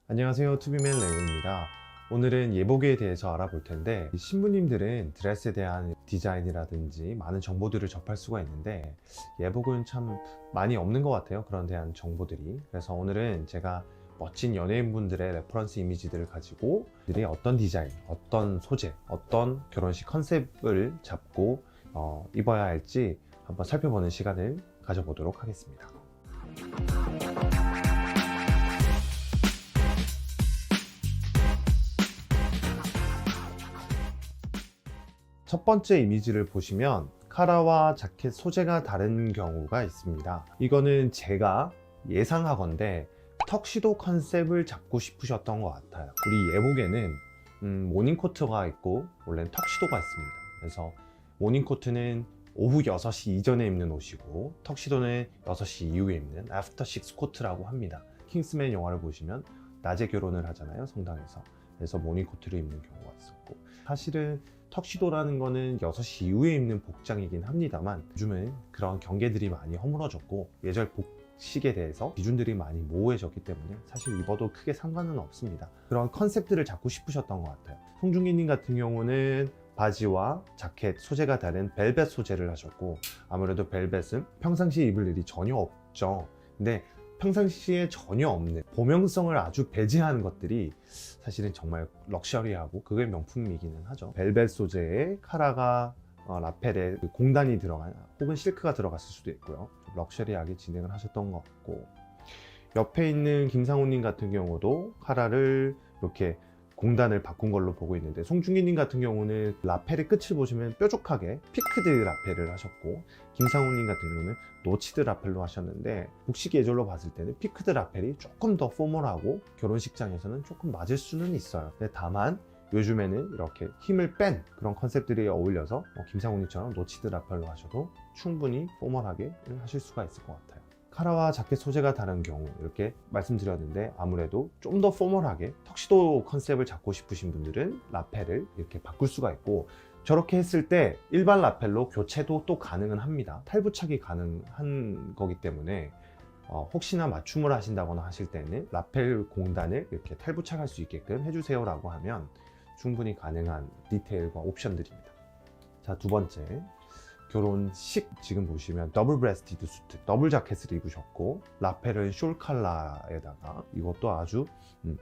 안녕하세요, 투비맨 레오입니다. 오늘은 예복에 대해서 알아볼 텐데, 신부님들은 드레스에 대한 디자인이라든지 많은 정보들을 접할 수가 있는데 예복은 참 많이 없는 것 같아요, 그런 대한 정보들이. 그래서 오늘은 제가 멋진 연예인분들의 레퍼런스 이미지들을 가지고 그들이 어떤 디자인, 어떤 소재, 어떤 결혼식 컨셉을 잡고 입어야 할지 한번 살펴보는 시간을 가져보도록 하겠습니다. 첫 번째 이미지를 보시면 카라와 자켓 소재가 다른 경우가 있습니다. 이거는 제가 예상하건대 턱시도 컨셉을 잡고 싶으셨던 것 같아요. 우리 예복에는 모닝코트가 있고 원래는 턱시도가 있습니다. 그래서 모닝코트는 오후 6시 이전에 입는 옷이고 턱시도는 6시 이후에 입는 애프터 식스 코트라고 합니다. 킹스맨 영화를 보시면 낮에 결혼을 하잖아요, 성당에서. 그래서 모닝코트를 입는 경우가 있었고, 사실은 턱시도라는 거는 6시 이후에 입는 복장이긴 합니다만 요즘은 그런 경계들이 많이 허물어졌고 예절 복식에 대해서 기준들이 많이 모호해졌기 때문에 사실 입어도 크게 상관은 없습니다. 그런 컨셉들을 잡고 싶으셨던 것 같아요. 송중기님 같은 경우는 바지와 자켓 소재가 다른 벨벳 소재를 하셨고, 아무래도 벨벳은 평상시에 입을 일이 전혀 없죠. 근데 평상시에 전혀 없는 보명성을 아주 배제하는 것들이 사실은 정말 럭셔리하고 그게 명품이기는 하죠. 벨벳 소재의 카라가 라펠에 공단이 들어간 혹은 실크가 들어갔을 수도 있고요. 좀 럭셔리하게 진행을 하셨던 것 같고, 옆에 있는 김상훈님 같은 경우도 카라를 이렇게 공단을 바꾼 걸로 보고 있는데, 송중기님 같은 경우는 라펠의 끝을 보시면 뾰족하게 피크드 라펠을 하셨고, 김상훈님 같은 경우는 노치드 라펠로 하셨는데, 복식 예절로 봤을 때는 피크드 라펠이 조금 더 포멀하고 결혼식장에서는 조금 맞을 수는 있어요. 근데 다만 요즘에는 이렇게 힘을 뺀 그런 컨셉들이 어울려서 김상훈님처럼 노치드 라펠로 하셔도 충분히 포멀하게 하실 수가 있을 것 같아요. 카라와 자켓 소재가 다른 경우 이렇게 말씀드렸는데, 아무래도 좀 더 포멀하게 턱시도 컨셉을 잡고 싶으신 분들은 라펠을 이렇게 바꿀 수가 있고, 저렇게 했을 때 일반 라펠로 교체도 또 가능은 합니다. 탈부착이 가능한 거기 때문에 혹시나 맞춤을 하신다거나 하실 때는 라펠 공단을 이렇게 탈부착할 수 있게끔 해주세요 라고 하면 충분히 가능한 디테일과 옵션들입니다. 자, 두 번째, 결혼식 지금 보시면 더블 브레스티드 수트, 더블 자켓을 입으셨고 라펠은 숄 컬러에다가 이것도 아주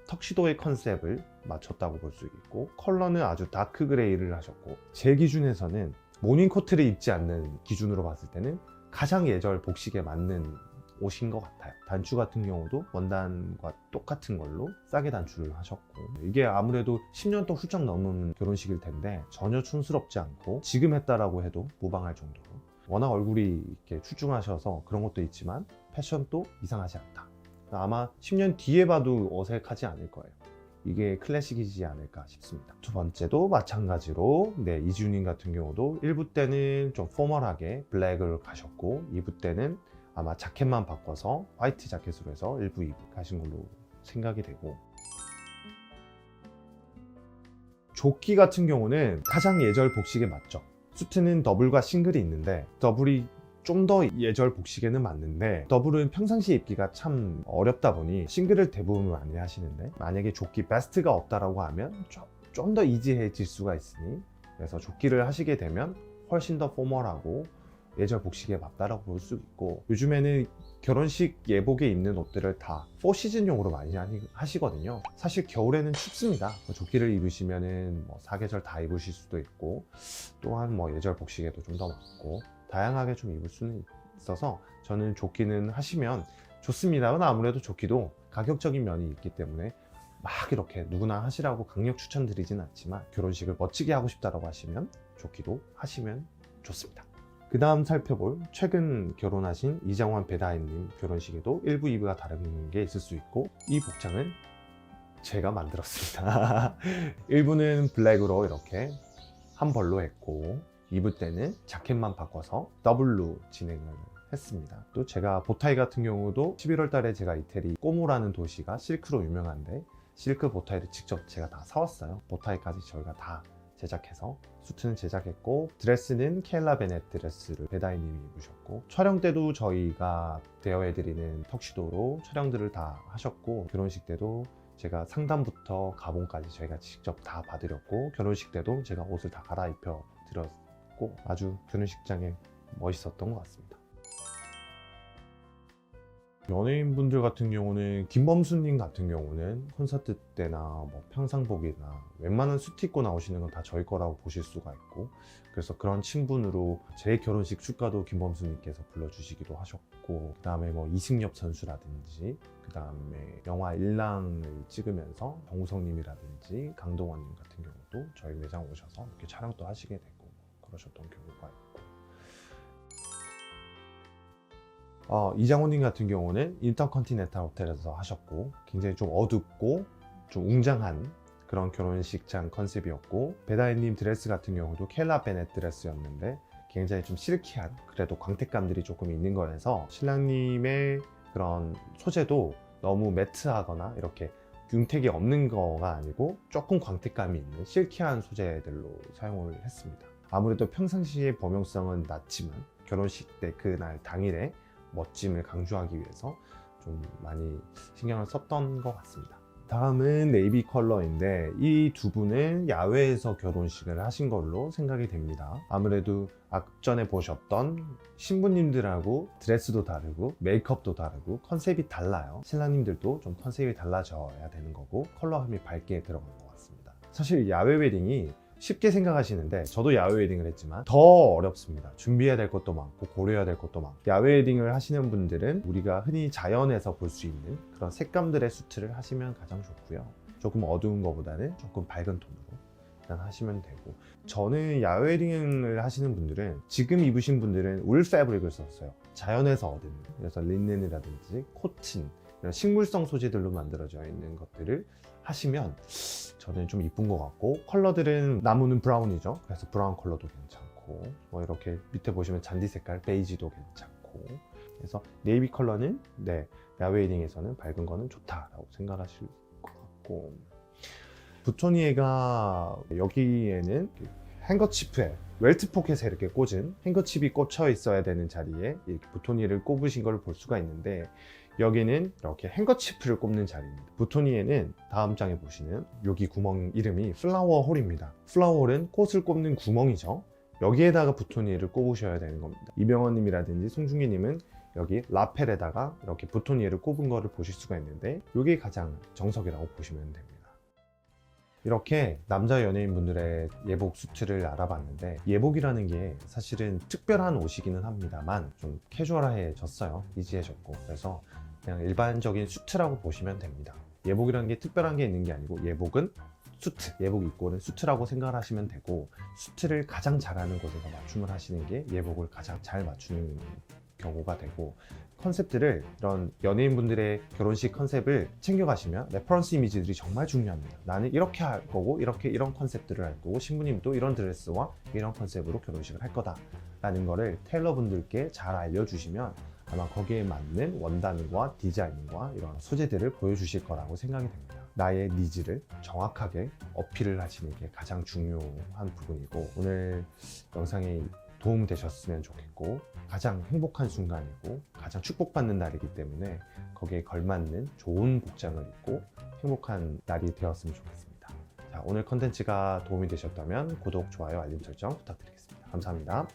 턱시도의 컨셉을 맞췄다고 볼 수 있고, 컬러는 아주 다크 그레이를 하셨고, 제 기준에서는 모닝코트를 입지 않는 기준으로 봤을 때는 가장 예절 복식에 맞는 옷인 것 같아요. 단추 같은 경우도 원단과 똑같은 걸로 싸게 단추를 하셨고, 이게 아무래도 10년 또 훌쩍 넘은 결혼식일 텐데 전혀 촌스럽지 않고 지금 했다라고 해도 무방할 정도로, 워낙 얼굴이 이렇게 출중하셔서 그런 것도 있지만 패션도 이상하지 않다. 아마 10년 뒤에 봐도 어색하지 않을 거예요. 이게 클래식이지 않을까 싶습니다. 두 번째도 마찬가지로 이지훈님 같은 경우도 1부 때는 좀 포멀하게 블랙을 가셨고, 2부 때는 아마 자켓만 바꿔서 화이트 자켓으로 해서 1부, 2부 가신 걸로 생각이 되고, 조끼 같은 경우는 가장 예절 복식에 맞죠. 수트는 더블과 싱글이 있는데 더블이 좀 더 예절 복식에는 맞는데 더블은 평상시에 입기가 참 어렵다 보니 싱글을 대부분 많이 하시는데, 만약에 조끼 베스트가 없다라고 하면 좀 더 이지해질 수가 있으니, 그래서 조끼를 하시게 되면 훨씬 더 포멀하고 예절 복식에 맞다라고 볼 수 있고, 요즘에는 결혼식 예복에 입는 옷들을 다 4시즌용으로 많이 하시거든요. 사실 겨울에는 춥습니다. 조끼를 입으시면은 사계절 다 입으실 수도 있고, 또한 예절 복식에도 좀 더 맞고 다양하게 좀 입을 수는 있어서 저는 조끼는 하시면 좋습니다만, 아무래도 조끼도 가격적인 면이 있기 때문에 막 이렇게 누구나 하시라고 강력 추천드리진 않지만, 결혼식을 멋지게 하고 싶다라고 하시면 조끼도 하시면 좋습니다. 그 다음 살펴볼, 최근 결혼하신 이장환 배다혜님 결혼식에도 1부, 2부가 다른 게 있을 수 있고, 이 복장은 제가 만들었습니다. 1부는 블랙으로 이렇게 한 벌로 했고, 2부 때는 자켓만 바꿔서 더블로 진행을 했습니다. 또 제가 보타이 같은 경우도 11월 달에 제가 이태리 꼬모라는 도시가 실크로 유명한데 실크 보타이를 직접 제가 다 사왔어요. 보타이까지 저희가 다 제작해서 수트는 제작했고, 드레스는 케일라 베넷 드레스를 배다이님이 입으셨고, 촬영 때도 저희가 대여해드리는 턱시도로 촬영들을 다 하셨고, 결혼식 때도 제가 상담부터 가봉까지 저희가 직접 다 봐드렸고, 결혼식 때도 제가 옷을 다 갈아입혀 드렸고, 아주 결혼식장에 멋있었던 것 같습니다. 연예인분들 같은 경우는, 김범수님 같은 경우는 콘서트 때나 뭐 평상복이나 웬만한 수트 입고 나오시는 건 다 저희 거라고 보실 수가 있고, 그래서 그런 친분으로 제 결혼식 축가도 김범수님께서 불러주시기도 하셨고, 그 다음에 뭐 이승엽 선수라든지, 그 다음에 영화 일랑을 찍으면서 정우성님이라든지 강동원님 같은 경우도 저희 매장 오셔서 이렇게 촬영도 하시게 되고 그러셨던 경우가 있고, 이장호님 같은 경우는 인터컨티넨탈 호텔에서 하셨고, 굉장히 좀 어둡고 좀 웅장한 그런 결혼식장 컨셉이었고, 배다혜님 드레스 같은 경우도 켈라 베넷 드레스였는데 굉장히 좀 실키한, 그래도 광택감들이 조금 있는 거라서 신랑님의 그런 소재도 너무 매트하거나 이렇게 융택이 없는 거가 아니고 조금 광택감이 있는 실키한 소재들로 사용을 했습니다. 아무래도 평상시에 범용성은 낮지만 결혼식 때 그날 당일에 멋짐을 강조하기 위해서 좀 많이 신경을 썼던 것 같습니다. 다음은 네이비 컬러인데, 이 두 분은 야외에서 결혼식을 하신 걸로 생각이 됩니다. 아무래도 앞전에 보셨던 신부님들하고 드레스도 다르고 메이크업도 다르고 컨셉이 달라요. 신랑님들도 좀 컨셉이 달라져야 되는 거고, 컬러감이 밝게 들어간 것 같습니다. 사실 야외 웨딩이 쉽게 생각하시는데, 저도 야외 웨딩을 했지만 더 어렵습니다. 준비해야 될 것도 많고 고려해야 될 것도 많고, 야외 웨딩을 하시는 분들은 우리가 흔히 자연에서 볼 수 있는 그런 색감들의 수트를 하시면 가장 좋고요. 조금 어두운 것보다는 조금 밝은 톤으로 일단 하시면 되고, 저는 야외 웨딩을 하시는 분들은, 지금 입으신 분들은 울 패브릭을 썼어요. 자연에서 얻은, 그래서 린넨이라든지 코튼, 이런 식물성 소재들로 만들어져 있는 것들을 하시면 저는 좀 이쁜 것 같고, 컬러들은 나무는 브라운이죠. 그래서 브라운 컬러도 괜찮고, 뭐 이렇게 밑에 보시면 잔디 색깔 베이지도 괜찮고, 그래서 네이비 컬러는 야외 웨딩에서는 밝은 거는 좋다라고 생각하실 것 같고, 부토니에가 여기에는 행거치프에 웰트 포켓에 이렇게 꽂은 행거칩이 꽂혀 있어야 되는 자리에 이렇게 부토니에를 꼽으신 걸 볼 수가 있는데, 여기는 이렇게 행거치프를 꼽는 자리입니다. 부토니에는 다음 장에 보시는 여기 구멍 이름이 플라워 홀입니다. 플라워 홀은 꽃을 꼽는 구멍이죠. 여기에다가 부토니에를 꼽으셔야 되는 겁니다. 이병헌님이라든지 송중기님은 여기 라펠에다가 이렇게 부토니에를 꼽은 거를 보실 수가 있는데, 이게 가장 정석이라고 보시면 됩니다. 이렇게 남자 연예인분들의 예복 수트를 알아봤는데, 예복이라는 게 사실은 특별한 옷이기는 합니다만 좀 캐주얼해졌어요. 이지해졌고, 그래서 그냥 일반적인 수트라고 보시면 됩니다. 예복이라는 게 특별한 게 있는 게 아니고, 예복은 수트, 예복 입고는 수트라고 생각을 하시면 되고, 수트를 가장 잘하는 곳에서 맞춤을 하시는 게 예복을 가장 잘 맞추는 경우가 되고, 컨셉들을, 이런 연예인분들의 결혼식 컨셉을 챙겨가시면 레퍼런스 이미지들이 정말 중요합니다. 나는 이렇게 할 거고, 이런 컨셉들을 할 거고, 신부님도 이런 드레스와 이런 컨셉으로 결혼식을 할 거다 라는 거를 테일러분들께 잘 알려주시면 아마 거기에 맞는 원단과 디자인과 이런 소재들을 보여주실 거라고 생각이 됩니다. 나의 니즈를 정확하게 어필을 하시는 게 가장 중요한 부분이고, 오늘 영상이 도움 되셨으면 좋겠고, 가장 행복한 순간이고 가장 축복받는 날이기 때문에 거기에 걸맞는 좋은 복장을 입고 행복한 날이 되었으면 좋겠습니다. 자, 오늘 컨텐츠가 도움이 되셨다면 구독, 좋아요, 알림 설정 부탁드리겠습니다. 감사합니다.